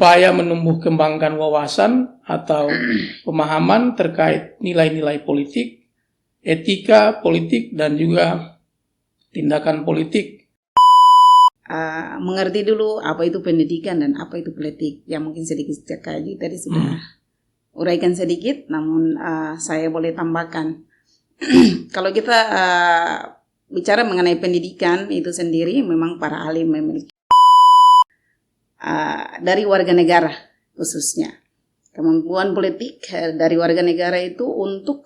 upaya menumbuh kembangkan wawasan atau pemahaman terkait nilai-nilai politik, etika politik, dan juga tindakan politik. Mengerti dulu apa itu pendidikan dan apa itu politik. Yang mungkin sedikit kaji tadi sudah uraikan sedikit, namun saya boleh tambahkan. Kalau kita bicara mengenai pendidikan itu sendiri, memang para ahli memiliki dari warga negara khususnya. Kemampuan politik dari warga negara itu untuk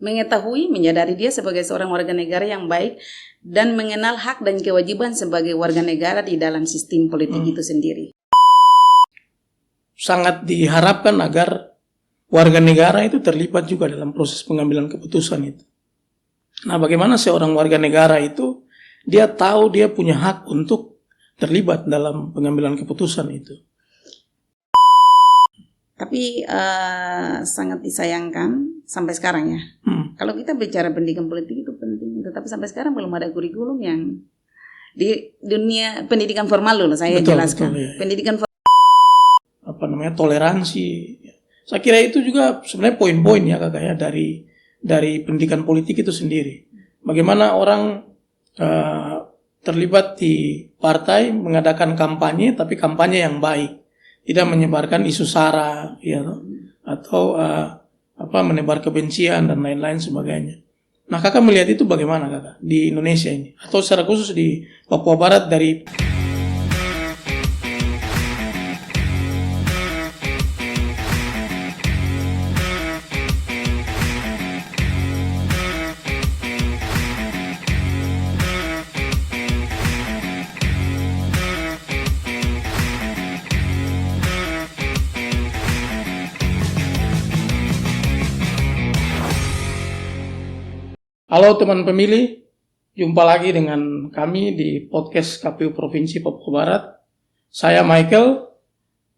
mengetahui, menyadari dia sebagai seorang warga negara yang baik dan mengenal hak dan kewajiban sebagai warga negara di dalam sistem politik itu sendiri. Sangat diharapkan agar warga negara itu terlibat juga dalam proses pengambilan keputusan itu. Nah, bagaimana seorang warga negara itu dia tahu dia punya hak untuk terlibat dalam pengambilan keputusan itu. Tapi sangat disayangkan sampai sekarang ya. Kalau kita bicara pendidikan politik itu penting, tetapi sampai sekarang belum ada kurikulum yang di dunia pendidikan formal loh, saya jelaskan. Betul, ya. Pendidikan toleransi. Saya kira itu juga sebenarnya poin-poin ya kakak ya dari pendidikan politik itu sendiri. Bagaimana orang terlibat di partai mengadakan kampanye, tapi kampanye yang baik, tidak menyebarkan isu sara ya, atau menebar kebencian dan lain-lain sebagainya. Nah, kakak melihat itu bagaimana kakak di Indonesia ini, atau secara khusus di Papua Barat dari Halo teman pemilih, jumpa lagi dengan kami di podcast KPU Provinsi Papua Barat. Saya Michael,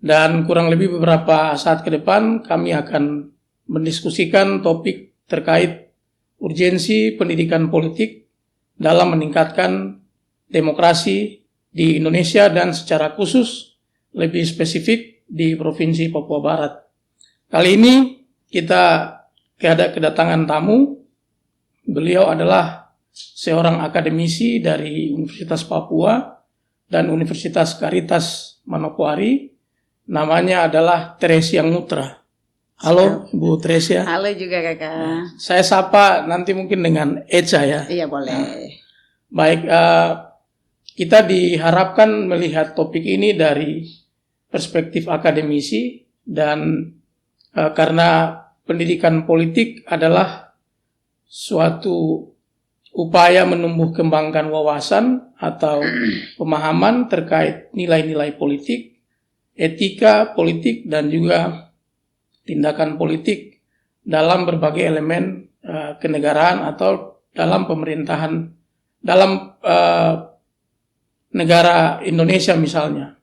dan kurang lebih beberapa saat ke depan kami akan mendiskusikan topik terkait urgensi pendidikan politik dalam meningkatkan demokrasi di Indonesia dan secara khusus lebih spesifik di Provinsi Papua Barat. Kali ini kita kedatangan tamu. Beliau adalah seorang akademisi dari Universitas Papua dan Universitas Caritas Manokwari. Namanya adalah Teresia Ngutra. Halo Bu Teresia. Halo juga kakak. Saya sapa nanti mungkin dengan Eca ya. Iya boleh. Baik, kita diharapkan melihat topik ini dari perspektif akademisi dan karena pendidikan politik adalah suatu upaya menumbuh kembangkan wawasan atau pemahaman terkait nilai-nilai politik, etika politik, dan juga tindakan politik dalam berbagai elemen kenegaraan atau dalam pemerintahan, dalam negara Indonesia misalnya.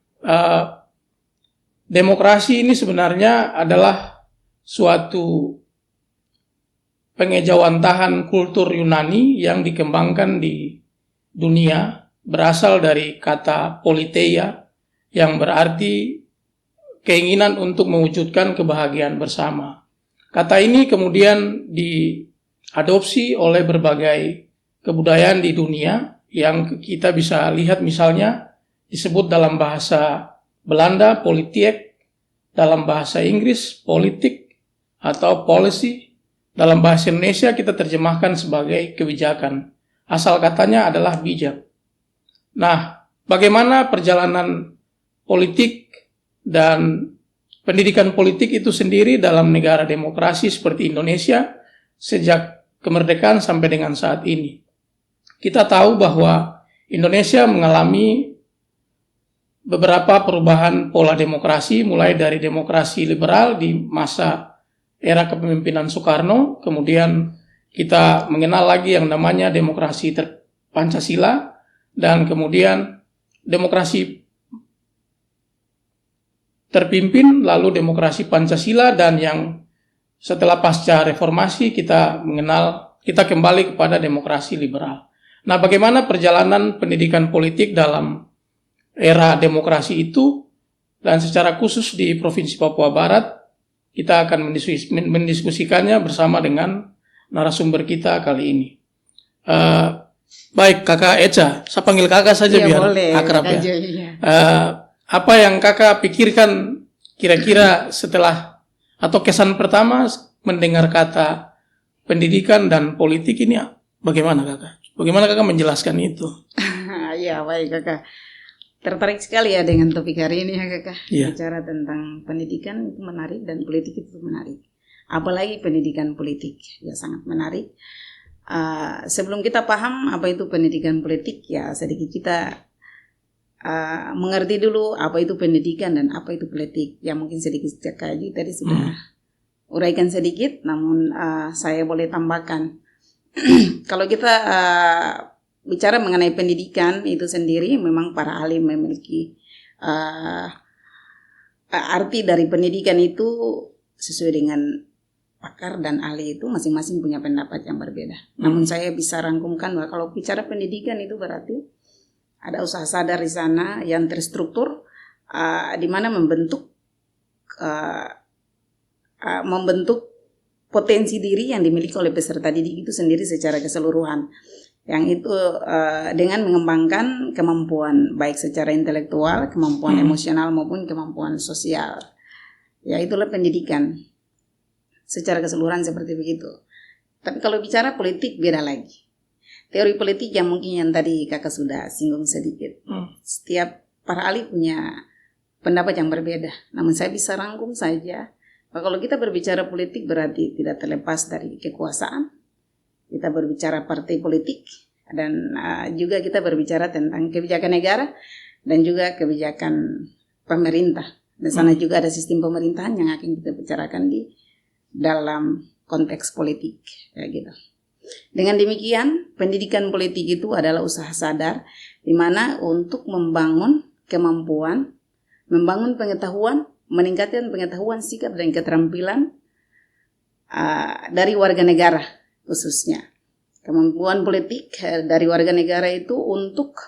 Demokrasi ini sebenarnya adalah suatu pengejawantahan kultur Yunani yang dikembangkan di dunia, berasal dari kata politeia yang berarti keinginan untuk mewujudkan kebahagiaan bersama. Kata ini kemudian diadopsi oleh berbagai kebudayaan di dunia yang kita bisa lihat, misalnya disebut dalam bahasa Belanda politik, dalam bahasa Inggris politik atau policy. Dalam bahasa Indonesia kita terjemahkan sebagai kebijakan. Asal katanya adalah bijak. Nah, bagaimana perjalanan politik dan pendidikan politik itu sendiri dalam negara demokrasi seperti Indonesia sejak kemerdekaan sampai dengan saat ini? Kita tahu bahwa Indonesia mengalami beberapa perubahan pola demokrasi, mulai dari demokrasi liberal di masa era kepemimpinan Soekarno, kemudian kita mengenal lagi yang namanya demokrasi Pancasila, dan kemudian demokrasi terpimpin, lalu demokrasi Pancasila, dan yang setelah pasca reformasi kita kembali kepada demokrasi liberal. Nah, bagaimana perjalanan pendidikan politik dalam era demokrasi itu dan secara khusus di Provinsi Papua Barat kita akan mendiskusikannya bersama dengan narasumber kita kali ini. Baik, Kakak Echa, saya panggil Kakak saja biar boleh, akrab ya. iya. Apa yang Kakak pikirkan kira-kira setelah atau kesan pertama mendengar kata pendidikan dan politik ini bagaimana Kakak? Bagaimana Kakak menjelaskan itu? Ya baik Kakak. Tertarik sekali ya dengan topik hari ini ya Kakak. Iya. Bicara tentang pendidikan itu menarik dan politik itu menarik. Apalagi pendidikan politik ya sangat menarik. Sebelum kita paham apa itu pendidikan politik ya sedikit kita mengerti dulu apa itu pendidikan dan apa itu politik. Ya mungkin sedikit Kaji tadi sudah uraikan sedikit, namun saya boleh tambahkan. Kalau kita bicara mengenai pendidikan itu sendiri, memang para ahli memiliki arti dari pendidikan itu sesuai dengan pakar dan ahli itu masing-masing punya pendapat yang berbeda. Namun saya bisa rangkumkan bahwa kalau bicara pendidikan itu berarti ada usaha sadar di sana yang terstruktur di mana membentuk potensi diri yang dimiliki oleh peserta didik itu sendiri secara keseluruhan. Yang itu dengan mengembangkan kemampuan baik secara intelektual, kemampuan emosional maupun kemampuan sosial. Ya itulah pendidikan secara keseluruhan seperti begitu. Tapi kalau bicara politik beda lagi. Teori politik yang mungkin yang tadi Kakak sudah singgung sedikit. Setiap para ahli punya pendapat yang berbeda. Namun saya bisa rangkum saja. Kalau kita berbicara politik berarti tidak terlepas dari kekuasaan. Kita berbicara partai politik dan juga kita berbicara tentang kebijakan negara dan juga kebijakan pemerintah. Di sana juga ada sistem pemerintahan yang akan kita bicarakan di dalam konteks politik, kayak gitu. Dengan demikian, pendidikan politik itu adalah usaha sadar di mana untuk membangun kemampuan, membangun pengetahuan, meningkatkan pengetahuan, sikap dan keterampilan dari warga negara. Khususnya kemampuan politik dari warga negara itu untuk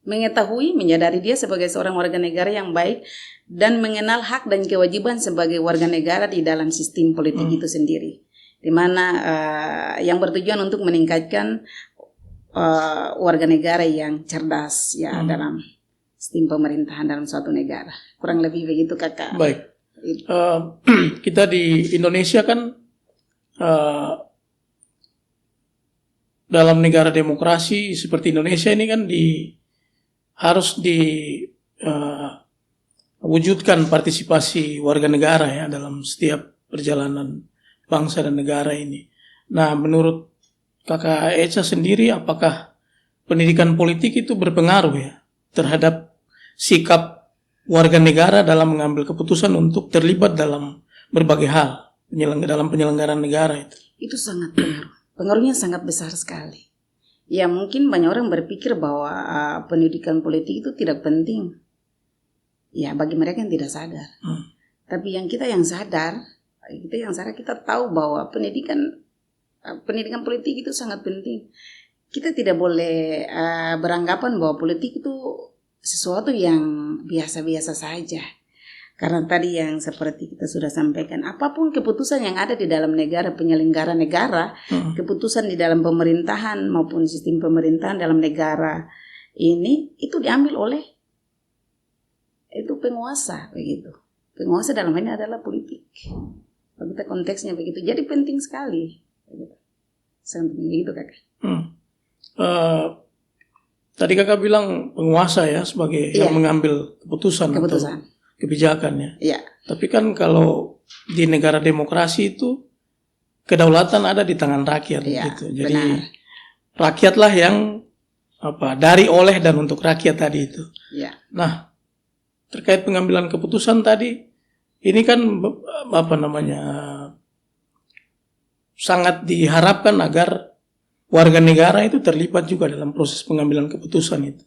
mengetahui, menyadari dia sebagai seorang warga negara yang baik dan mengenal hak dan kewajiban sebagai warga negara di dalam sistem politik itu sendiri, di mana yang bertujuan untuk meningkatkan warga negara yang cerdas ya dalam sistem pemerintahan dalam suatu negara. Kurang lebih begitu Kakak. Baik. Kita di Indonesia kan dalam negara demokrasi seperti Indonesia ini kan harus diwujudkan partisipasi warga negara ya dalam setiap perjalanan bangsa dan negara ini. Nah, menurut Kakak Echa sendiri, apakah pendidikan politik itu berpengaruh ya terhadap sikap warga negara dalam mengambil keputusan untuk terlibat dalam berbagai hal dalam penyelenggaraan negara itu? Itu sangat pengaruh. Pengaruhnya sangat besar sekali. Ya mungkin banyak orang berpikir bahwa pendidikan politik itu tidak penting. Ya bagi mereka yang tidak sadar. Tapi kita yang sadar, kita tahu bahwa pendidikan politik itu sangat penting. Kita tidak boleh beranggapan bahwa politik itu sesuatu yang biasa-biasa saja. Karena tadi yang seperti kita sudah sampaikan, apapun keputusan yang ada di dalam negara, penyelenggara negara, keputusan di dalam pemerintahan maupun sistem pemerintahan dalam negara ini, itu diambil oleh itu penguasa, begitu. Penguasa dalam ini adalah politik. Kalau kita konteksnya begitu, jadi penting sekali. Begitu. Sangat begitu Kakak. Tadi Kakak bilang penguasa ya sebagai yang mengambil keputusan. Atau kebijakannya. Ya. Tapi kan kalau di negara demokrasi itu kedaulatan ada di tangan rakyat gitu. Jadi rakyatlah yang dari, oleh dan untuk rakyat tadi itu. Ya. Nah, terkait pengambilan keputusan tadi ini kan sangat diharapkan agar warga negara itu terlibat juga dalam proses pengambilan keputusan itu.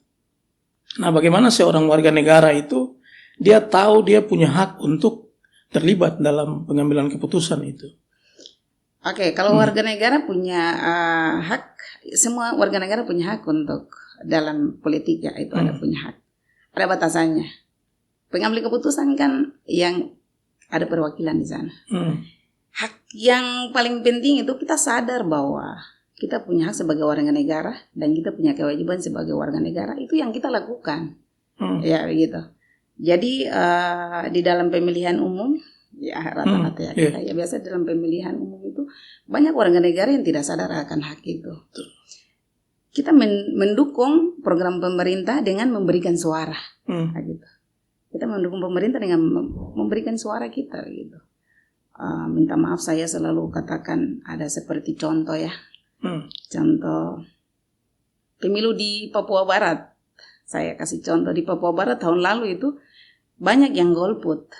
Nah, bagaimana seorang warga negara itu dia tahu dia punya hak untuk terlibat dalam pengambilan keputusan itu? Oke, kalau warga negara punya hak, semua warga negara punya hak untuk dalam politik ya, itu ada punya hak. Ada batasannya. pengambil keputusan kan yang ada perwakilan di sana. Hak yang paling penting itu kita sadar bahwa kita punya hak sebagai warga negara dan kita punya kewajiban sebagai warga negara, itu yang kita lakukan. Ya begitu. Jadi di dalam pemilihan umum ya rata-rata ya biasa dalam pemilihan umum itu banyak warga negara yang tidak sadar akan hak itu. Kita mendukung program pemerintah dengan memberikan suara. Gitu. Kita mendukung pemerintah dengan memberikan suara kita gitu. Minta maaf saya selalu katakan ada seperti contoh ya. Contoh pemilu di Papua Barat. Saya kasih contoh di Papua Barat tahun lalu itu banyak yang golput.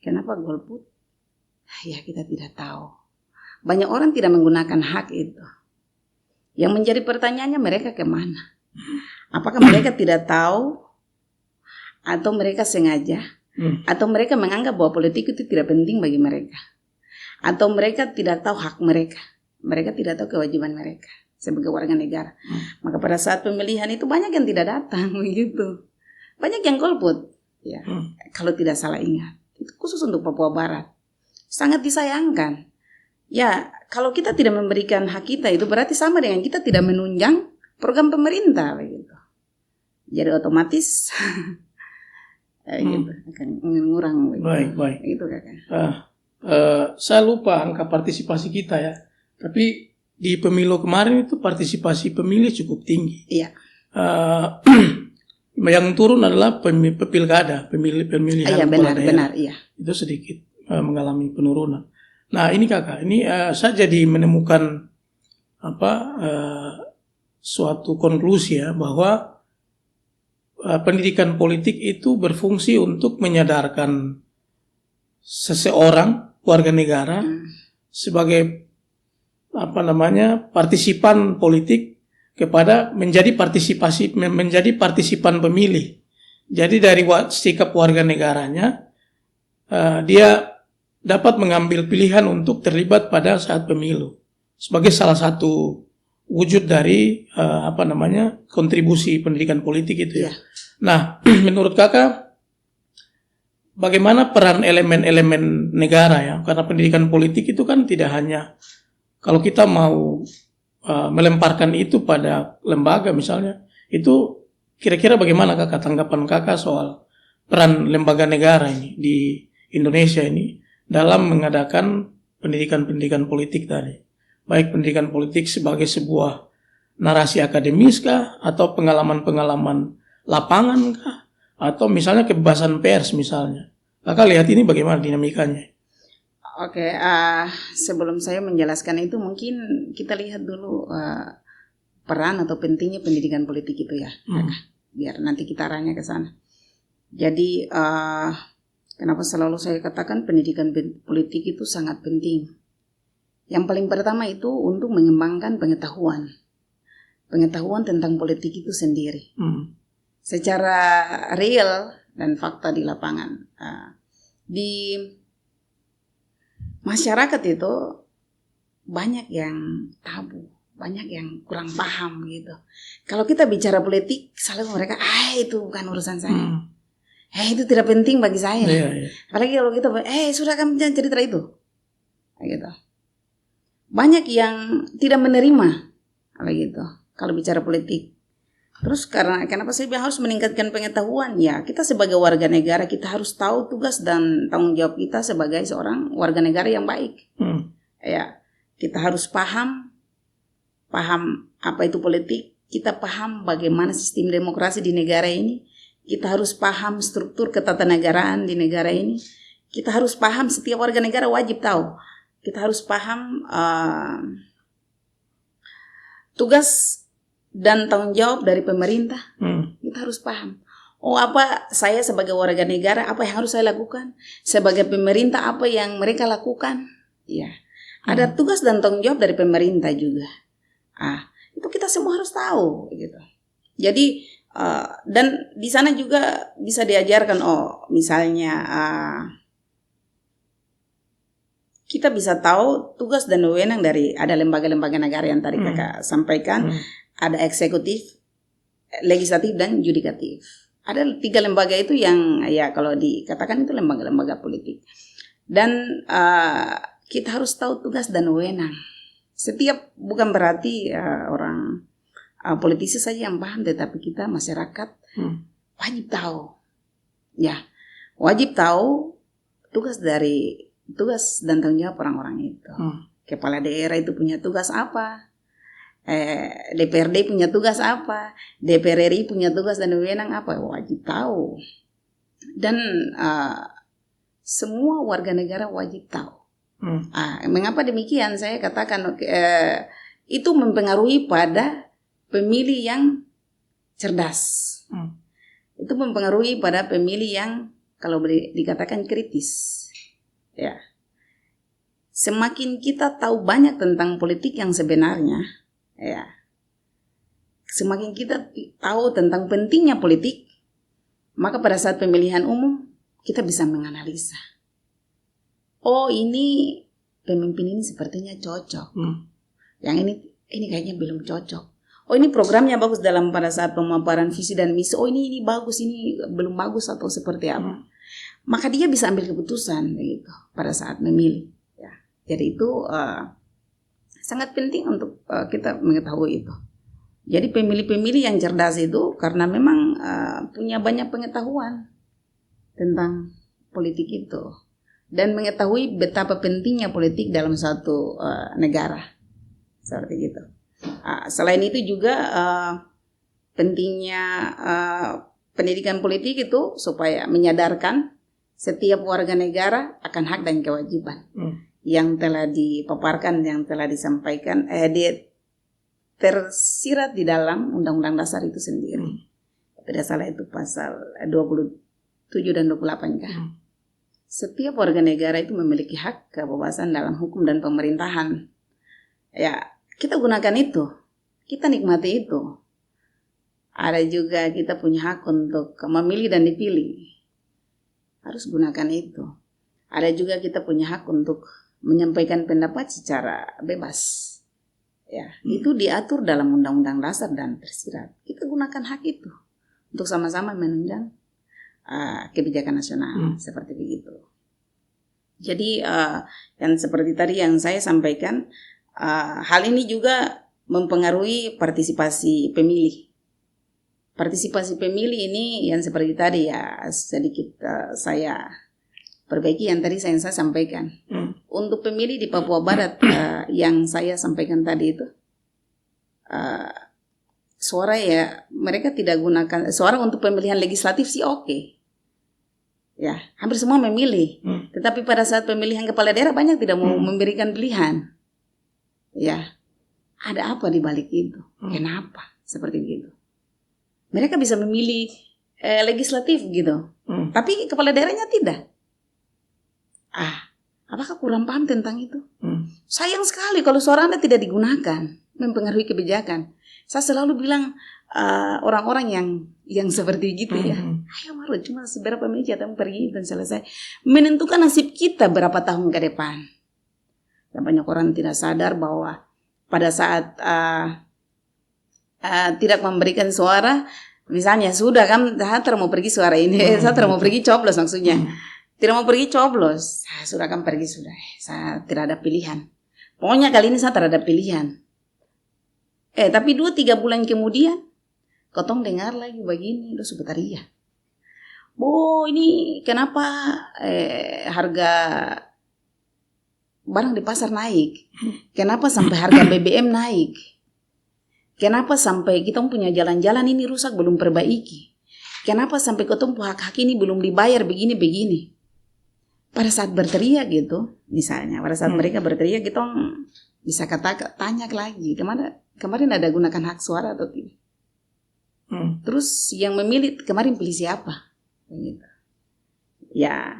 Kenapa golput? Ya kita tidak tahu. Banyak orang tidak menggunakan hak itu. Yang menjadi pertanyaannya mereka kemana? Apakah mereka tidak tahu? Atau mereka sengaja? Atau mereka menganggap bahwa politik itu tidak penting bagi mereka? Atau mereka tidak tahu hak mereka? Mereka tidak tahu kewajiban mereka sebagai warga negara. Maka pada saat pemilihan itu banyak yang tidak datang begitu. Banyak yang golput. Ya, kalau tidak salah ingat. Itu khusus untuk Papua Barat. Sangat disayangkan. Ya, kalau kita tidak memberikan hak kita itu berarti sama dengan kita tidak menunjang program pemerintah begitu. Jadi otomatis gitu akan mengurang begitu. Baik. Itu Kakak. Saya lupa angka partisipasi kita ya. Tapi di pemilu kemarin itu partisipasi pemilih cukup tinggi. Iya. Yang turun adalah pilkada, pemilihan kepala daerah. Benar, iya. Itu sedikit mengalami penurunan. Nah, ini Kakak, ini saya jadi menemukan suatu konklusi ya bahwa pendidikan politik itu berfungsi untuk menyadarkan seseorang warga negara sebagai partisipan politik kepada menjadi partisipan pemilih. Jadi dari sikap warga negaranya dia dapat mengambil pilihan untuk terlibat pada saat pemilu sebagai salah satu wujud dari kontribusi pendidikan politik itu ya. Nah, menurut Kakak bagaimana peran elemen-elemen negara ya? Karena pendidikan politik itu kan tidak hanya kalau kita mau melemparkan itu pada lembaga misalnya, itu kira-kira bagaimana Kakak tanggapan Kakak soal peran lembaga negara ini di Indonesia ini dalam mengadakan pendidikan politik tadi? Baik pendidikan politik sebagai sebuah narasi akademis kah, atau pengalaman-pengalaman lapangan kah, atau misalnya kebebasan pers misalnya. Kakak lihat ini bagaimana dinamikanya? Oke, sebelum saya menjelaskan itu mungkin kita lihat dulu peran atau pentingnya pendidikan politik itu ya, biar nanti kita arahnya ke sana. Jadi kenapa selalu saya katakan pendidikan politik itu sangat penting. Yang paling pertama itu untuk mengembangkan pengetahuan tentang politik itu sendiri, secara real dan fakta di lapangan. Di masyarakat itu banyak yang tabu, banyak yang kurang paham gitu. Kalau kita bicara politik, selalu mereka, itu bukan urusan saya. Itu tidak penting bagi saya. Apalagi kalau kita, sudah kamu jangan cerita itu. Gitu. Banyak yang tidak menerima, gitu. Kalau bicara politik. Terus kenapa saya harus meningkatkan pengetahuan? Ya, kita sebagai warga negara kita harus tahu tugas dan tanggung jawab kita sebagai seorang warga negara yang baik. Ya, kita harus paham apa itu politik. Kita paham bagaimana sistem demokrasi di negara ini. Kita harus paham struktur ketatanegaraan di negara ini. Kita harus paham, setiap warga negara wajib tahu. Kita harus paham tugas dan tanggung jawab dari pemerintah. Kita harus paham. Apa saya sebagai warga negara, apa yang harus saya lakukan? Sebagai pemerintah, apa yang mereka lakukan? Ya, ada tugas dan tanggung jawab dari pemerintah juga. Itu kita semua harus tahu, gitu. Jadi dan di sana juga bisa diajarkan, misalnya kita bisa tahu tugas dan wewenang dari ada lembaga-lembaga negara yang tadi Kakak sampaikan. Ada eksekutif, legislatif, dan yudikatif. Ada 3 lembaga itu yang ya kalau dikatakan itu lembaga-lembaga politik. Dan kita harus tahu tugas dan wewenang. Setiap bukan berarti orang politisi saja yang paham, tetapi kita masyarakat wajib tahu. Ya, wajib tahu tugas dan tanggung jawab orang-orang itu. Kepala daerah itu punya tugas apa? DPRD punya tugas apa? DPR RI punya tugas dan wewenang apa? Wajib tahu. Dan semua warga negara wajib tahu. Mengapa demikian? Saya katakan itu mempengaruhi pada pemilih yang cerdas. Itu mempengaruhi pada pemilih yang kalau boleh dikatakan kritis. Ya. Semakin kita tahu banyak tentang politik yang sebenarnya, ya, semakin kita tahu tentang pentingnya politik, maka pada saat pemilihan umum kita bisa menganalisa. Oh, ini pemimpin ini sepertinya cocok. Yang ini kayaknya belum cocok. Oh, ini programnya bagus dalam pada saat pemaparan visi dan misi. Oh, ini bagus, ini belum bagus atau seperti apa. Maka dia bisa ambil keputusan gitu pada saat memilih. Ya. Jadi itu sangat penting untuk kita mengetahui itu. Jadi pemilih-pemilih yang cerdas itu karena memang punya banyak pengetahuan tentang politik itu dan mengetahui betapa pentingnya politik dalam suatu negara seperti itu. Selain itu juga pentingnya pendidikan politik itu supaya menyadarkan setiap warga negara akan hak dan kewajiban yang telah dipaparkan, yang telah disampaikan, tersirat di dalam Undang-Undang Dasar itu sendiri. Tidak salah itu pasal 27 dan 28 kan. Setiap warga negara itu memiliki hak kebebasan dalam hukum dan pemerintahan. Ya, kita gunakan itu, kita nikmati itu. Ada juga kita punya hak untuk memilih dan dipilih. Harus gunakan itu. Ada juga kita punya hak untuk menyampaikan pendapat secara bebas. Ya, itu diatur dalam Undang-Undang Dasar dan tersirat. Kita gunakan hak itu untuk sama-sama menunjang kebijakan nasional seperti begitu. Jadi yang seperti tadi yang saya sampaikan, hal ini juga mempengaruhi partisipasi pemilih. Partisipasi pemilih ini yang seperti tadi ya sedikit saya perbaiki yang tadi saya sampaikan. Untuk pemilih di Papua Barat yang saya sampaikan tadi itu suara ya mereka tidak gunakan suara untuk pemilihan legislatif sih oke. Ya, hampir semua memilih. Tetapi pada saat pemilihan kepala daerah banyak tidak mau memberikan pilihan. Ya. Ada apa di balik itu? Kenapa seperti itu? Mereka bisa memilih legislatif gitu. Tapi kepala daerahnya tidak. Apakah kurang paham tentang itu? Sayang sekali kalau suara Anda tidak digunakan, mempengaruhi kebijakan. Saya selalu bilang orang-orang yang seperti gitu ya, ayo Maru cuma seberapa menit atau pergi dan selesai. Menentukan nasib kita berapa tahun ke depan. Dan banyak orang tidak sadar bahwa pada saat tidak memberikan suara, misalnya sudah kan, saya mau pergi suara ini, saya mau pergi coblos maksudnya. Tidak mau pergi coblos, saya sudah kan pergi sudah, saya tidak ada pilihan. Pokoknya kali ini saya tidak ada pilihan. Tapi 2-3 bulan kemudian, kotong dengar lagi begini, udah sebentar ya. Ini kenapa harga barang di pasar naik? Kenapa sampai harga BBM naik? Kenapa sampai kita punya jalan-jalan ini rusak belum perbaiki? Kenapa sampai ketemu hak-hak ini belum dibayar begini-begini? Pada saat berteriak gitu, misalnya pada saat mereka berteriak kita bisa tanya lagi kemarin ada gunakan hak suara atau tidak? Terus yang memilih kemarin pilih siapa? Gitu. Ya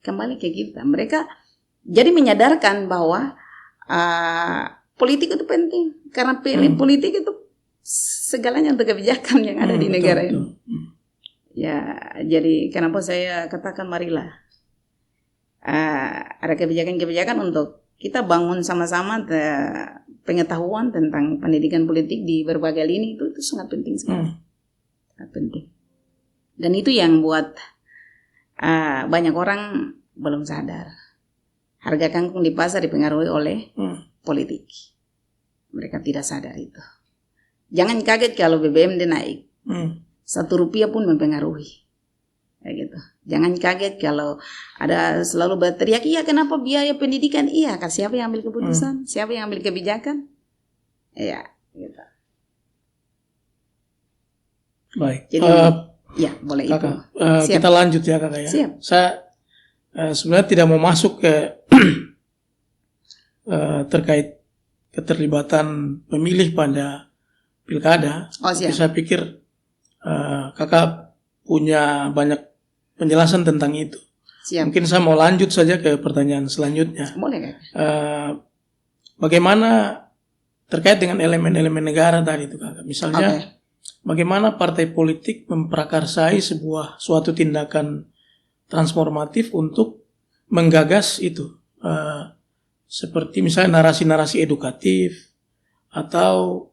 kembali ke kita. Mereka jadi menyadarkan bahwa politik itu penting karena politik itu segalanya untuk kebijakan yang ada di negara ini. Ya, jadi kenapa saya katakan marilah ada kebijakan-kebijakan untuk kita bangun sama-sama pengetahuan tentang pendidikan politik di berbagai lini itu sangat penting sekali. Sangat penting. Dan itu yang buat banyak orang belum sadar. Harga kangkung di pasar dipengaruhi oleh politik. Mereka tidak sadar itu. Jangan kaget kalau BBM dia naik. 1 rupiah pun mempengaruhi. Kayak gitu. Jangan kaget kalau ada selalu berteriak, iya kenapa biaya pendidikan? Iya, siapa yang ambil keputusan? Siapa yang ambil kebijakan? Iya, gitu. Baik. Jadi, ya boleh Kakak, itu. kita lanjut ya kakak ya. Siap. Saya sebenarnya tidak mau masuk ke terkait keterlibatan pemilih pada pilkada. Tapi saya pikir kakak punya banyak penjelasan tentang itu. Siap. Mungkin saya mau lanjut saja ke pertanyaan selanjutnya. Boleh kan? Bagaimana terkait dengan elemen-elemen negara tadi itu kakak? Misalnya, bagaimana partai politik memprakarsai suatu tindakan transformatif untuk menggagas itu, seperti misalnya narasi-narasi edukatif atau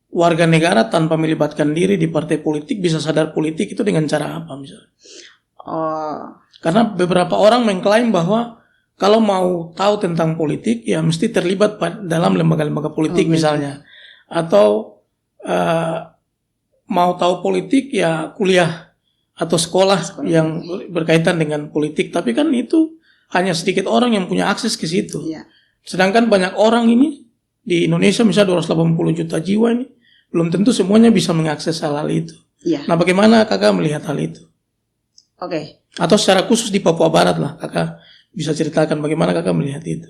warga negara tanpa melibatkan diri di partai politik bisa sadar politik itu dengan cara apa misalnya? Karena beberapa orang mengklaim bahwa kalau mau tahu tentang politik ya mesti terlibat dalam lembaga-lembaga politik misalnya, atau mau tahu politik ya kuliah atau sekolah yang berkaitan dengan politik. Tapi kan itu hanya sedikit orang yang punya akses ke situ. Sedangkan banyak orang ini di Indonesia misalnya 280 juta jiwa ini belum tentu semuanya bisa mengakses hal-hal itu. Nah, bagaimana kakak melihat hal itu? Atau secara khusus di Papua Barat lah, kakak bisa ceritakan bagaimana kakak melihat itu?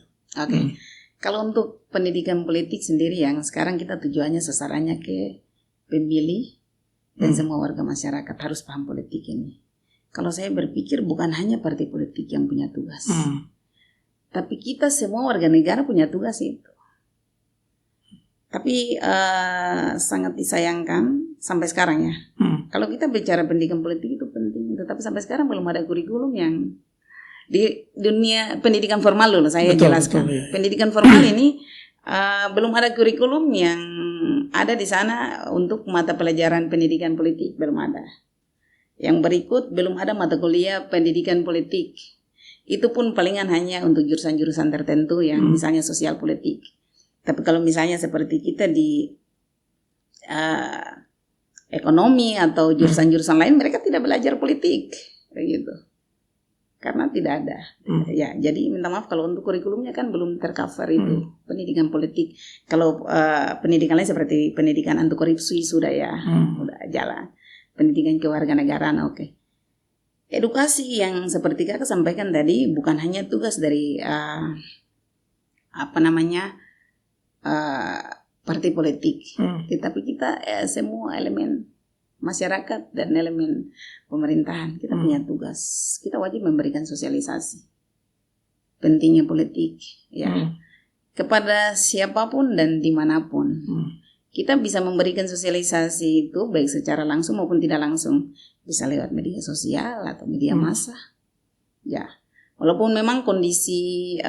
Kalau untuk pendidikan politik sendiri yang sekarang kita tujuannya sasarannya ke pemilih dan semua warga masyarakat harus paham politik ini. Kalau saya berpikir bukan hanya partai politik yang punya tugas, tapi kita semua warga negara punya tugas itu. Tapi sangat disayangkan sampai sekarang ya. Kalau kita bicara pendidikan politik itu penting, tetapi sampai sekarang belum ada kurikulum yang di dunia pendidikan formal dulu saya jelaskan. Pendidikan formal ini belum ada kurikulum yang ada di sana untuk mata pelajaran pendidikan politik, belum ada. Yang berikut belum ada mata kuliah pendidikan politik. Itu pun palingan hanya untuk jurusan-jurusan tertentu yang misalnya sosial politik. Tapi kalau misalnya seperti kita di ekonomi atau jurusan-jurusan lain, mereka tidak belajar politik, begitu. Karena tidak ada. Ya, jadi minta maaf kalau untuk kurikulumnya kan belum tercover itu pendidikan politik. Kalau pendidikan lain seperti pendidikan anti korupsi sudah ya, sudah jalan. Pendidikan kewarganegaraan oke. Edukasi yang seperti kakak sampaikan tadi bukan hanya tugas dari partai politik, tetapi kita semua elemen masyarakat dan elemen pemerintahan kita punya tugas. Kita wajib memberikan sosialisasi pentingnya politik ya kepada siapapun dan dimanapun. Kita bisa memberikan sosialisasi itu baik secara langsung maupun tidak langsung, bisa lewat media sosial atau media massa. Ya, walaupun memang kondisi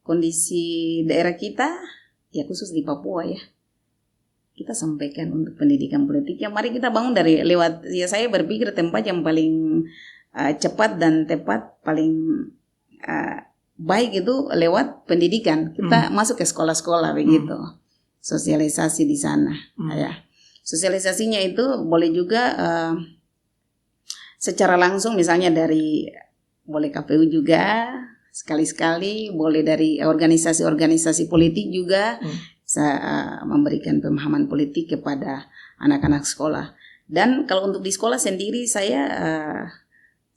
kondisi daerah kita ya khusus di Papua ya, kita sampaikan untuk pendidikan politik yang mari kita bangun dari lewat ya saya berpikir tempat yang paling cepat dan tepat paling baik itu lewat pendidikan. Kita masuk ke sekolah-sekolah begitu. Sosialisasi di sana ya. Sosialisasinya itu boleh juga secara langsung misalnya dari boleh KPU juga sekali-sekali, boleh dari organisasi-organisasi politik juga memberikan pemahaman politik kepada anak-anak sekolah. Dan kalau untuk di sekolah sendiri saya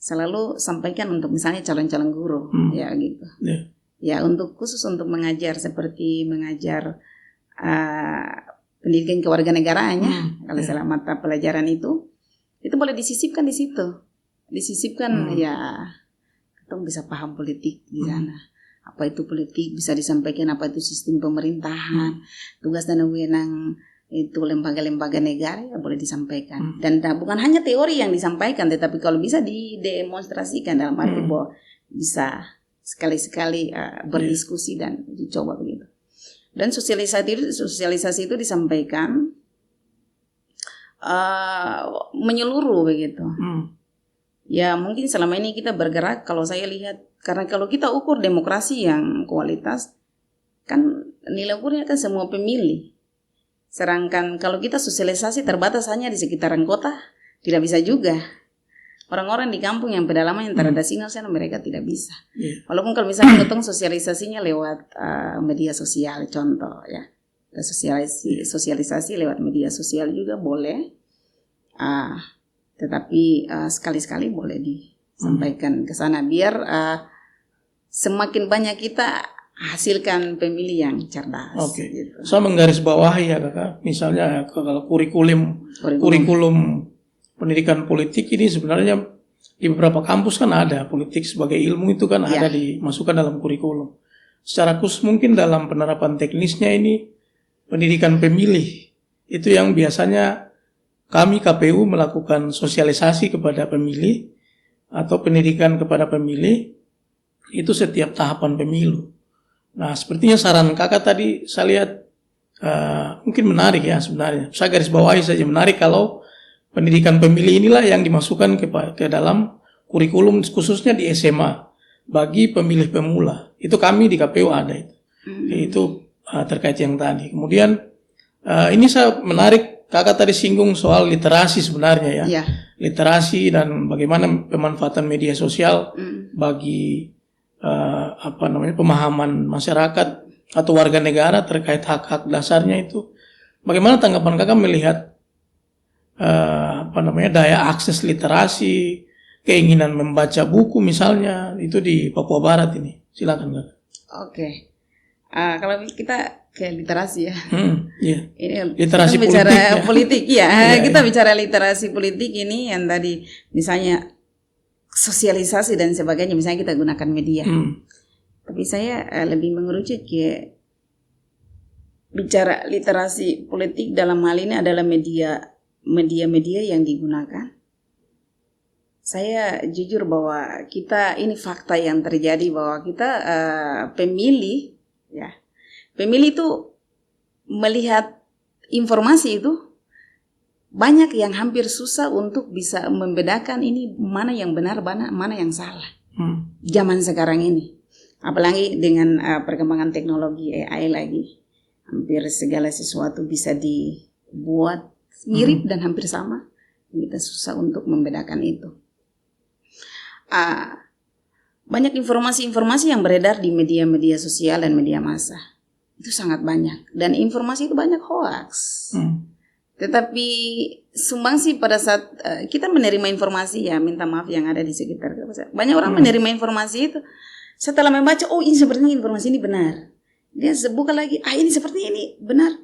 selalu sampaikan untuk misalnya calon-calon guru ya gitu. Ya untuk khusus untuk mengajar seperti mengajar pendidikan kewarganegaraannya kalau salah mata pelajaran itu boleh disisipkan di situ. Disisipkan ya kita bisa paham politik di sana. Apa itu politik bisa disampaikan, apa itu sistem pemerintahan, tugas dan wewenang itu lembaga-lembaga negara ya boleh disampaikan. Dan bukan hanya teori yang disampaikan, tetapi kalau bisa didemonstrasikan dalam arti bahwa bisa sekali-sekali berdiskusi dan dicoba begitu. Dan sosialisasi itu disampaikan menyeluruh begitu. Hmm. Ya mungkin selama ini kita bergerak, kalau saya lihat, karena kalau kita ukur demokrasi yang kualitas, kan nilai ukurnya kan semua pemilih. Sedangkan kalau kita sosialisasi terbatas hanya di sekitaran kota, tidak bisa juga. Orang-orang di kampung yang pedalaman yang terada sinyal sana mereka tidak bisa. Yeah. Walaupun kalau misalnya ngetong sosialisasinya lewat media sosial, contoh ya, sosialisasi lewat media sosial juga boleh. Tetapi sekali-sekali boleh disampaikan ke sana biar semakin banyak kita hasilkan pemilih yang cerdas. Oke. Gitu. Saya menggarisbawahi ya kakak, misalnya kalau kurikulum pendidikan politik ini sebenarnya di beberapa kampus kan ada politik sebagai ilmu itu kan ada dimasukkan dalam kurikulum. Secara khusus mungkin dalam penerapan teknisnya ini pendidikan pemilih itu yang biasanya kami KPU melakukan sosialisasi kepada pemilih atau pendidikan kepada pemilih itu setiap tahapan pemilu. Nah, sepertinya saran kakak tadi saya lihat mungkin menarik ya sebenarnya. Saya garis bawahi saja menarik kalau pendidikan pemilih inilah yang dimasukkan ke dalam kurikulum khususnya di SMA bagi pemilih pemula. Itu kami di KPU ada itu. Itu terkait yang tadi. Kemudian ini saya menarik kakak tadi singgung soal literasi sebenarnya ya. Literasi dan bagaimana pemanfaatan media sosial bagi pemahaman masyarakat atau warga negara terkait hak-hak dasarnya itu. Bagaimana tanggapan kakak melihat daya akses literasi, keinginan membaca buku misalnya itu di Papua Barat ini? Silakan kakak. Oke. Kalau kita ke literasi ya. Yeah. Ini literasi kita bicara politik ya. Kita bicara literasi politik ini yang tadi misalnya sosialisasi dan sebagainya, misalnya kita gunakan media. Tapi saya lebih mengerucut ke bicara literasi politik dalam hal ini adalah media yang digunakan. Saya jujur bahwa kita ini fakta yang terjadi bahwa kita pemilih itu melihat informasi itu banyak yang hampir susah untuk bisa membedakan ini mana yang benar, mana yang salah. Zaman sekarang ini, apalagi dengan perkembangan teknologi AI lagi, hampir segala sesuatu bisa dibuat mirip dan hampir sama. Kita susah untuk membedakan itu. Banyak informasi-informasi yang beredar di media-media sosial dan media massa. Itu sangat banyak. Dan informasi itu banyak hoax. Tetapi sumbangsi pada saat kita menerima informasi ya, minta maaf yang ada di sekitar kita. Banyak orang menerima informasi itu setelah membaca, oh ini sepertinya informasi ini benar. Dia buka lagi, ini sepertinya ini benar.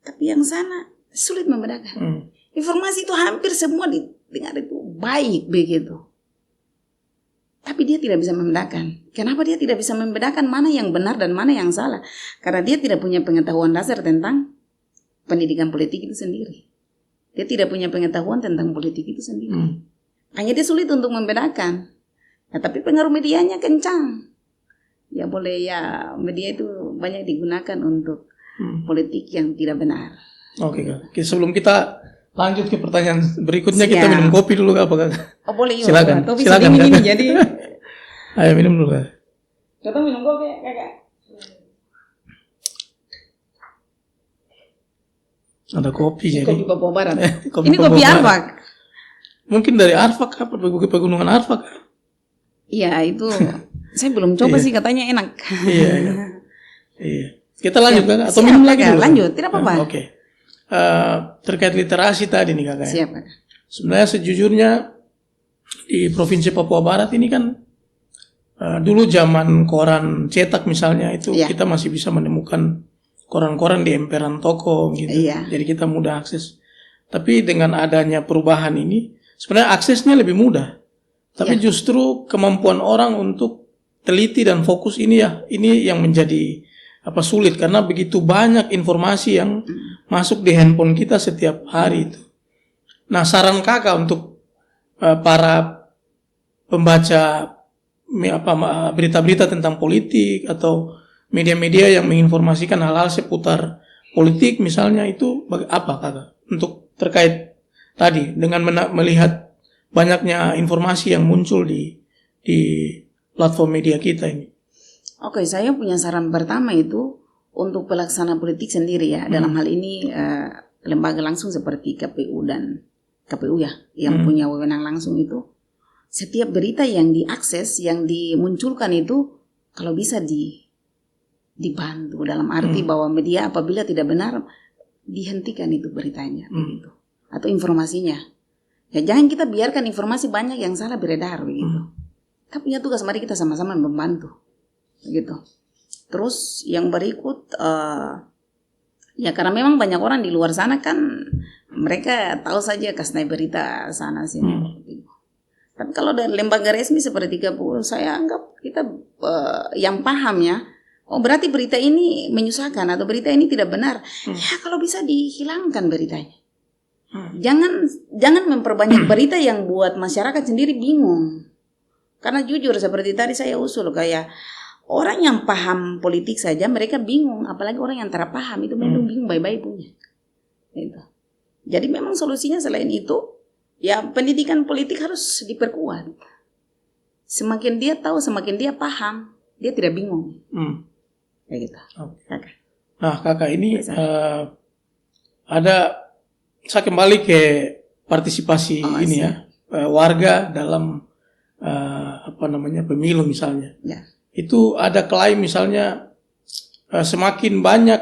Tapi yang sana sulit membedakan. Informasi itu hampir semua didengar itu baik begitu. Tapi dia tidak bisa membedakan. Kenapa dia tidak bisa membedakan mana yang benar dan mana yang salah? Karena dia tidak punya pengetahuan dasar tentang pendidikan politik itu sendiri. Dia tidak punya pengetahuan tentang politik itu sendiri. Hanya dia sulit untuk membedakan. Ya, tapi pengaruh medianya kencang. Ya boleh ya, media itu banyak digunakan untuk politik yang tidak benar. Oke, Kak. Sebelum kita lanjut ke pertanyaan berikutnya, kita minum kopi dulu Kak. Oh boleh, silakan. Kopi silakan ini jadi. Ayo minum dulu Kak. Kita minum kopi Kakak. Ada kopi jadi. Kopi Papua Barat. Ini kopi Arfak. Mungkin dari Arfak apa pegunungan Arfak? Iya itu. Saya belum coba sih, katanya enak. Iya. Kita lanjut Kak atau minum lagi dulu? Lanjut, tidak apa-apa. Oke. Terkait literasi tadi nih Kakak. Siap Kakak. Sebenarnya sejujurnya di Provinsi Papua Barat ini kan dulu zaman koran cetak misalnya itu kita masih bisa menemukan koran-koran di emperan toko gitu. Jadi kita mudah akses. Tapi dengan adanya perubahan ini sebenarnya aksesnya lebih mudah. Tapi justru kemampuan orang untuk teliti dan fokus ini yang menjadi sulit karena begitu banyak informasi yang masuk di handphone kita setiap hari itu. Nah, saran Kakak untuk para pembaca berita-berita tentang politik atau media-media yang menginformasikan hal-hal seputar politik misalnya itu apa Kakak untuk terkait tadi dengan melihat banyaknya informasi yang muncul di platform media kita ini? Oke, saya punya saran pertama itu untuk pelaksana politik sendiri ya. Dalam hal ini lembaga langsung seperti KPU dan KPU ya, yang punya wewenang langsung itu, setiap berita yang diakses, yang dimunculkan itu kalau bisa dibantu dalam arti bahwa media apabila tidak benar dihentikan itu beritanya begitu, atau informasinya. Ya jangan kita biarkan informasi banyak yang salah beredar begitu. Kita punya tugas, mari kita sama-sama membantu begitu. Terus yang berikut ya karena memang banyak orang di luar sana kan mereka tahu saja kasih berita sana sini. Tapi kalau dari lembaga resmi seperti KPU, saya anggap kita yang paham ya. Oh berarti berita ini menyusahkan atau berita ini tidak benar. Ya kalau bisa dihilangkan beritanya. Jangan memperbanyak berita yang buat masyarakat sendiri bingung. Karena jujur seperti tadi saya usul kayak orang yang paham politik saja mereka bingung, apalagi orang yang tidak paham itu memang bingung baik-baik punya. Gitu. Jadi memang solusinya selain itu ya pendidikan politik harus diperkuat. Semakin dia tahu, semakin dia paham, dia tidak bingung. Kayak gitu. Okay. Nah kakak ini saya kembali ke partisipasi ini ya, warga dalam pemilu misalnya. Ya. Itu ada klaim misalnya semakin banyak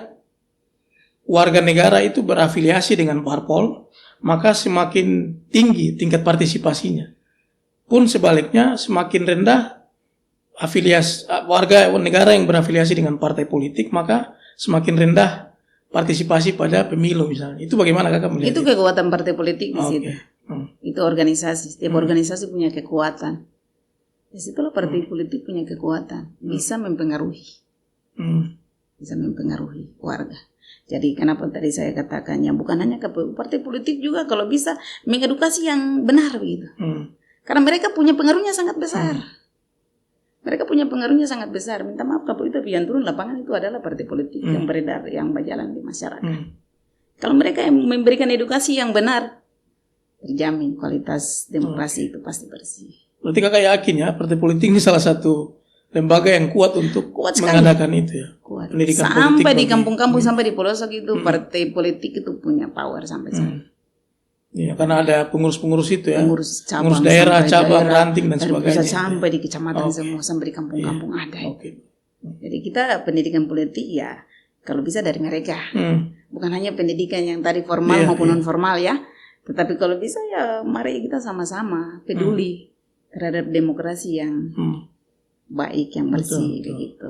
warga negara itu berafiliasi dengan parpol, maka semakin tinggi tingkat partisipasinya. Pun sebaliknya semakin rendah warga negara yang berafiliasi dengan partai politik, maka semakin rendah partisipasi pada pemilu misalnya. Itu bagaimana kakak melihat? Itu kekuatan partai politik di situ. Itu organisasi, setiap organisasi punya kekuatan. Di situlah partai politik punya kekuatan, bisa mempengaruhi. Bisa mempengaruhi warga. Jadi kenapa tadi saya katakannya bukan hanya KPU, partai politik juga kalau bisa mengedukasi yang benar begitu. Karena mereka punya pengaruhnya sangat besar. Mereka punya pengaruhnya sangat besar. Minta maaf KPU tapi yang turun lapangan itu adalah partai politik yang beredar, yang berjalan di masyarakat. Kalau mereka yang memberikan edukasi yang benar, terjamin kualitas demokrasi itu pasti bersih. Berarti kakak yakin ya partai politik ini salah satu lembaga yang kuat untuk mengadakan itu ya. Kuat. Pendidikan sampai di kampung-kampung, sampai di pelosok itu partai politik itu punya power sampai sekarang. Iya, karena ada pengurus-pengurus itu ya. Pengurus daerah, cabang, ranting dan sebagainya. Bisa sampai di kecamatan semua, sampai di kampung-kampung ada. Jadi kita pendidikan politik ya kalau bisa dari mereka. Bukan hanya pendidikan yang tadi formal maupun non formal ya. Tetapi kalau bisa ya mari kita sama-sama peduli terhadap demokrasi yang baik, yang bersih begitu.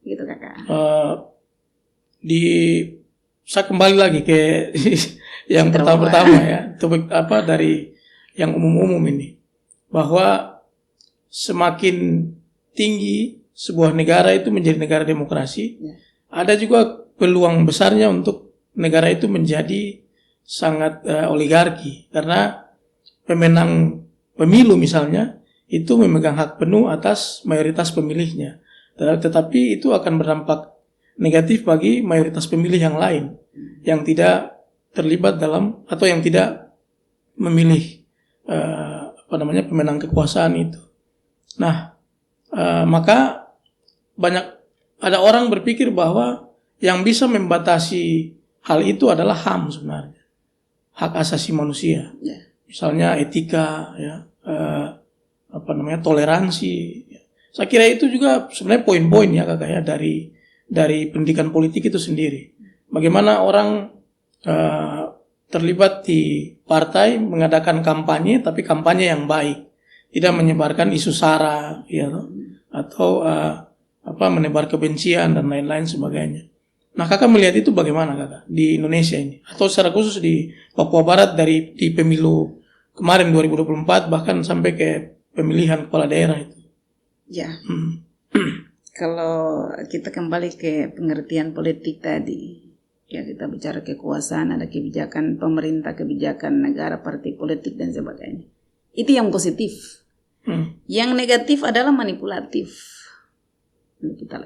Gitu kakak. Saya kembali lagi ke yang pertama ya, topik dari yang umum-umum ini, bahwa semakin tinggi sebuah negara itu menjadi negara demokrasi, ada juga peluang besarnya untuk negara itu menjadi sangat oligarki, karena pemenang pemilu misalnya itu memegang hak penuh atas mayoritas pemilihnya, tetapi itu akan berdampak negatif bagi mayoritas pemilih yang lain yang tidak terlibat dalam atau yang tidak memilih pemenang kekuasaan itu. Nah, maka ada orang berpikir bahwa yang bisa membatasi hal itu adalah HAM sebenarnya, hak asasi manusia. Misalnya etika, ya, toleransi. Saya kira itu juga sebenarnya poin-poin ya kakak ya dari pendidikan politik itu sendiri. Bagaimana orang terlibat di partai mengadakan kampanye, tapi kampanye yang baik, tidak menyebarkan isu sara, ya, atau menebar kebencian dan lain-lain sebagainya. Nah, kakak melihat itu bagaimana kakak di Indonesia ini, atau secara khusus di Papua Barat di pemilu kemarin 2024 bahkan sampai ke pemilihan kepala daerah itu? Ya. Kalau kita kembali ke pengertian politik tadi, ya kita bicara kekuasaan, ada kebijakan pemerintah, kebijakan negara, partai politik dan sebagainya. Itu yang positif. Yang negatif adalah manipulatif.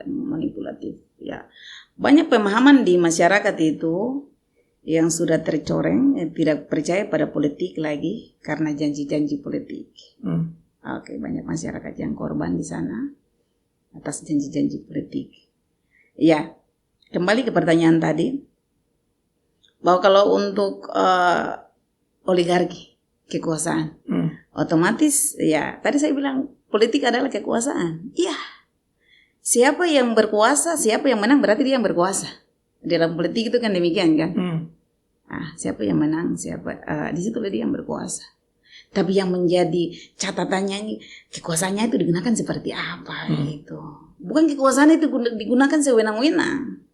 Manipulatif. Ya, banyak pemahaman di masyarakat itu yang sudah tercoreng, tidak percaya pada politik lagi karena janji-janji politik. Oke, banyak masyarakat yang korban di sana atas janji-janji politik. Ya, kembali ke pertanyaan tadi, bahwa kalau untuk oligarki, kekuasaan, otomatis ya tadi saya bilang politik adalah kekuasaan. Iya, siapa yang berkuasa, siapa yang menang berarti dia yang berkuasa. Dalam politik itu kan demikian kan. Siapa yang menang, di situ dia yang berkuasa. Tapi yang menjadi catatannya ini kekuasaannya itu digunakan seperti apa gitu. Bukan kekuasaan itu digunakan sewenang-wenang.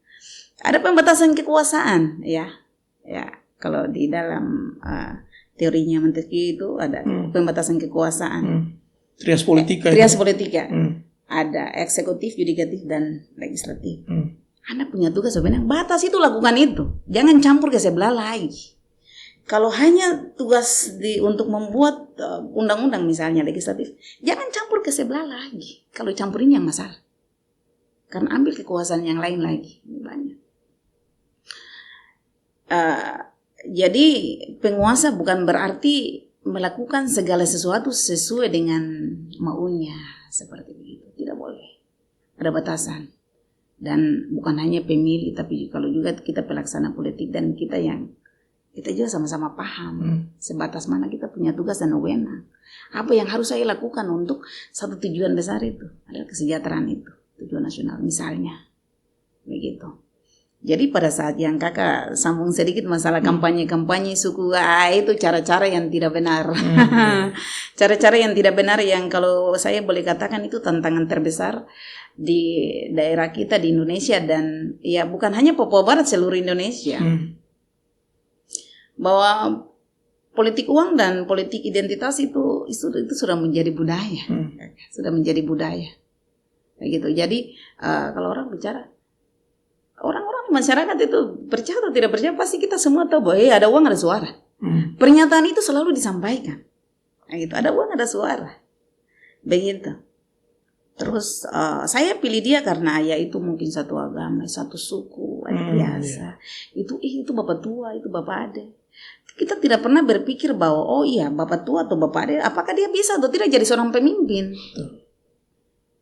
Ada pembatasan kekuasaan ya. Ya, kalau di dalam teorinya Montesquieu itu ada pembatasan kekuasaan. Trias politika. Trias politika. Ada eksekutif, yudikatif dan legislatif. Anda punya tugas sebenarnya batas itu, lakukan itu. Jangan campur ke sebelah lagi. Kalau hanya tugas untuk membuat undang-undang misalnya legislatif, jangan campur ke sebelah lagi. Kalau campurin yang masalah. Karena ambil kekuasaan yang lain lagi. Banyak. Jadi penguasa bukan berarti melakukan segala sesuatu sesuai dengan maunya. Seperti begitu. Tidak boleh. Ada batasan. Dan bukan hanya pemilih, tapi kalau juga kita pelaksana politik dan kita juga sama-sama paham sebatas mana kita punya tugas dan wewenang. Apa yang harus saya lakukan untuk satu tujuan besar itu, adalah kesejahteraan itu, tujuan nasional misalnya. Begitu. Jadi pada saat yang kakak sambung sedikit masalah kampanye suku, itu cara-cara yang tidak benar. Cara-cara yang tidak benar yang kalau saya boleh katakan itu tantangan terbesar di daerah kita di Indonesia dan ya bukan hanya Papua Barat, seluruh Indonesia. Bahwa politik uang dan politik identitas itu sudah menjadi budaya. Sudah menjadi budaya. Begitu. Jadi kalau orang bicara, orang-orang masyarakat itu percaya atau tidak percaya, pasti kita semua tahu bahwa ada uang ada suara. Pernyataan itu selalu disampaikan. Gitu. Ada uang ada suara. Begitu. Terus saya pilih dia karena ya itu mungkin satu agama, satu suku, biasa. Itu bapak tua, itu bapak ade. Kita tidak pernah berpikir bahwa oh iya bapak tua atau bapak ade, apakah dia bisa atau tidak jadi seorang pemimpin.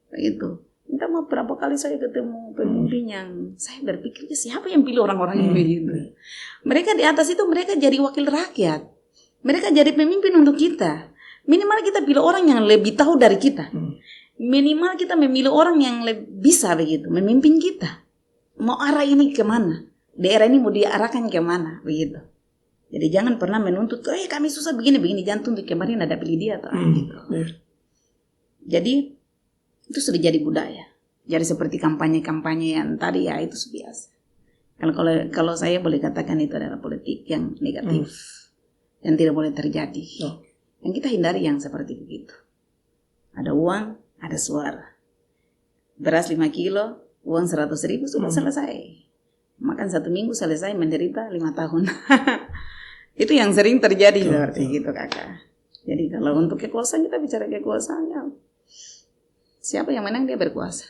Begitu. Entah mau berapa kali saya ketemu pemimpin yang saya berpikir siapa yang pilih orang-orang yang begitu. Mereka di atas itu mereka jadi wakil rakyat. Mereka jadi pemimpin untuk kita. Minimal kita pilih orang yang lebih tahu dari kita. Minimal kita memilih orang yang bisa begitu, memimpin kita. Mau arah ini kemana? Daerah ini mau diarahkan kemana? Begitu. Jadi jangan pernah menuntut, kami susah begini, jangan tuntut kemarin ada pilih dia atau gitu. Jadi itu sudah jadi budaya. Jadi seperti kampanye-kampanye yang tadi ya itu biasa. Kalau saya boleh katakan itu adalah politik yang negatif. Yang tidak boleh terjadi. Yang kita hindari yang seperti begitu. Ada uang, ada suara. Beras 5 kilo, uang 100.000 sudah selesai. Makan 1 minggu selesai, menderita 5 tahun. Itu yang sering terjadi seperti gitu kakak. Jadi kalau untuk kekuasaan kita bicara kekuasaan ya, siapa yang menang dia berkuasa.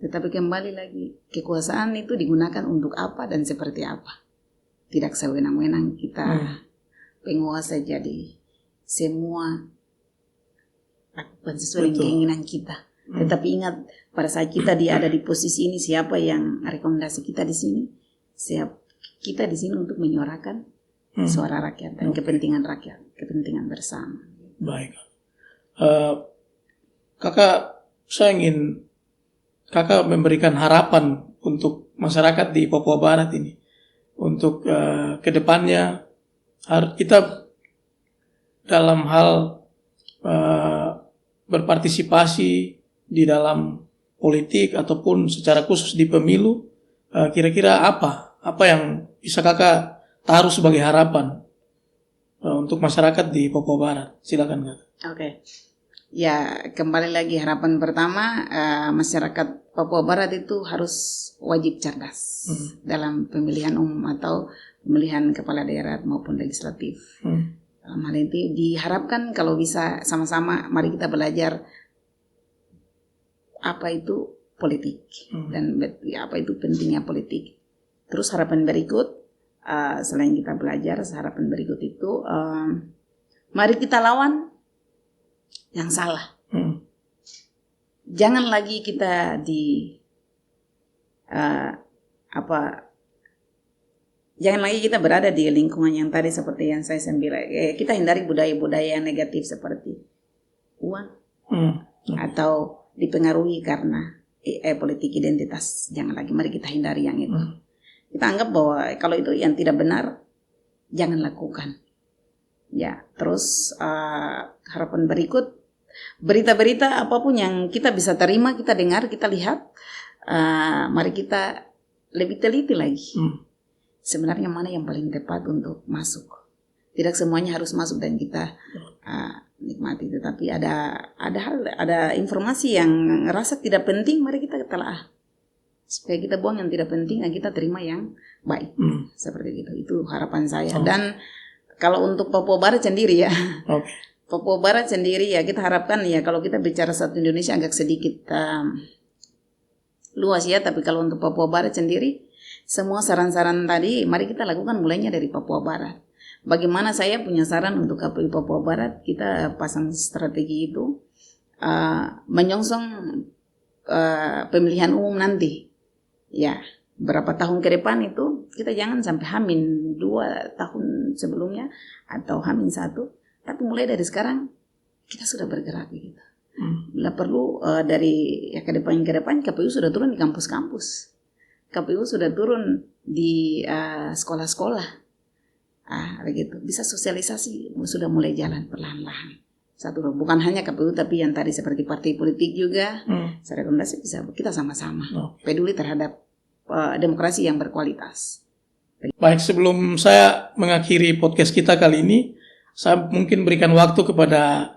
Tetapi kembali lagi kekuasaan itu digunakan untuk apa dan seperti apa. Tidak sewenang-wenang kita penguasa jadi semua lakukan sesuai dengan keinginan kita. Tetapi ingat pada saat kita ada di posisi ini, siapa yang rekomendasi kita di sini? Kita di sini untuk menyuarakan suara rakyat dan kepentingan rakyat, kepentingan bersama. Baik. Saya ingin kakak memberikan harapan untuk masyarakat di Papua Barat ini, untuk kedepannya kita dalam hal berpartisipasi di dalam politik ataupun secara khusus di pemilu, kira-kira apa yang bisa kakak taruh sebagai harapan untuk masyarakat di Papua Barat? Silakan kakak. Oke. Ya, kembali lagi harapan pertama, masyarakat Papua Barat itu harus wajib cerdas dalam pemilihan umum atau pemilihan kepala daerah maupun legislatif. Hal ini diharapkan kalau bisa sama-sama mari kita belajar apa itu politik dan apa itu pentingnya politik. Terus harapan berikut, selain kita belajar, harapan berikut itu, mari kita lawan yang salah. Jangan lagi kita jangan lagi kita berada di lingkungan yang tadi seperti yang saya bilang. Kita hindari budaya-budaya yang negatif seperti uang atau dipengaruhi karena politik identitas. Jangan lagi, mari kita hindari yang itu. Kita anggap bahwa kalau itu yang tidak benar, jangan lakukan. Ya, terus harapan berikut, berita-berita apapun yang kita bisa terima, kita dengar, kita lihat, mari kita lebih teliti lagi. Sebenarnya mana yang paling tepat untuk masuk. Tidak semuanya harus masuk dan kita nikmati, tetapi ada informasi yang rasa tidak penting, mari kita telaah. Supaya kita buang yang tidak penting dan kita terima yang baik. Seperti itu. Itu harapan saya. Dan kalau untuk Papua Barat sendiri ya. Papua Barat sendiri ya, kita harapkan ya, kalau kita bicara satu Indonesia agak sedikit luas ya, tapi kalau untuk Papua Barat sendiri, semua saran-saran tadi mari kita lakukan mulainya dari Papua Barat. Bagaimana saya punya saran untuk KPU Papua Barat, kita pasang strategi itu menyongsong pemilihan umum nanti. Ya, berapa tahun ke depan itu kita jangan sampai H-2 tahun sebelumnya atau H-1, tapi mulai dari sekarang kita sudah bergerak gitu. Bila perlu dari ke depan KPU sudah turun di kampus-kampus. KPU sudah turun di sekolah-sekolah. Begitu. Bisa sosialisasi sudah mulai jalan perlahan-lahan. Bukan hanya KPU tapi yang tadi seperti partai politik juga. Saya rekomendasi bisa kita sama-sama peduli terhadap demokrasi yang berkualitas. Baik, sebelum saya mengakhiri podcast kita kali ini, saya mungkin berikan waktu kepada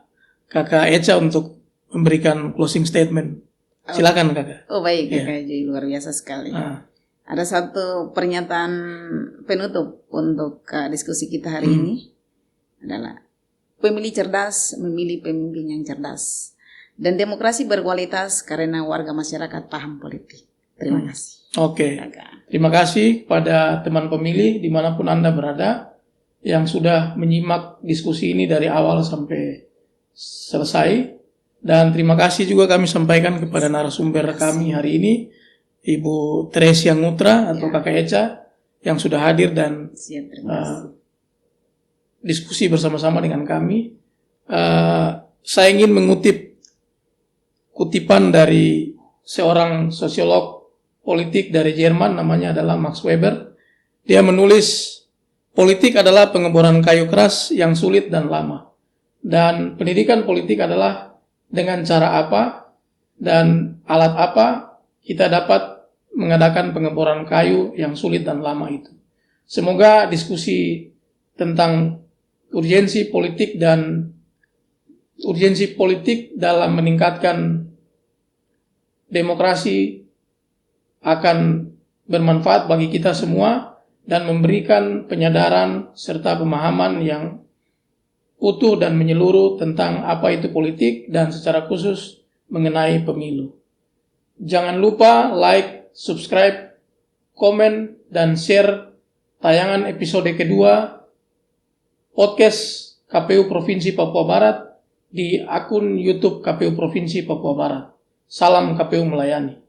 Kakak Echa untuk memberikan closing statement. Silakan Kakak. Oh baik, Kakak Joy, luar biasa sekali. Ada satu pernyataan penutup untuk diskusi kita hari ini adalah pemilih cerdas memilih pemimpin yang cerdas dan demokrasi berkualitas karena warga masyarakat paham politik. Terima kasih. Oke. Terima kasih pada teman pemilih dimanapun Anda berada yang sudah menyimak diskusi ini dari awal sampai selesai, dan terima kasih juga kami sampaikan kepada narasumber kami hari ini, Ibu Teresia Ngutra atau Kakak Echa yang sudah hadir dan diskusi bersama-sama dengan kami. Saya ingin mengutip kutipan dari seorang sosiolog politik dari Jerman, namanya adalah Max Weber. Dia menulis, politik adalah pengeboran kayu keras yang sulit dan lama. Dan pendidikan politik adalah dengan cara apa dan alat apa kita dapat mengadakan pengeboran kayu yang sulit dan lama itu. Semoga diskusi tentang urgensi politik dalam meningkatkan demokrasi akan bermanfaat bagi kita semua dan memberikan penyadaran serta pemahaman yang utuh dan menyeluruh tentang apa itu politik dan secara khusus mengenai pemilu. Jangan lupa like, subscribe, komen, dan share tayangan episode kedua podcast KPU Provinsi Papua Barat di akun YouTube KPU Provinsi Papua Barat. Salam KPU melayani.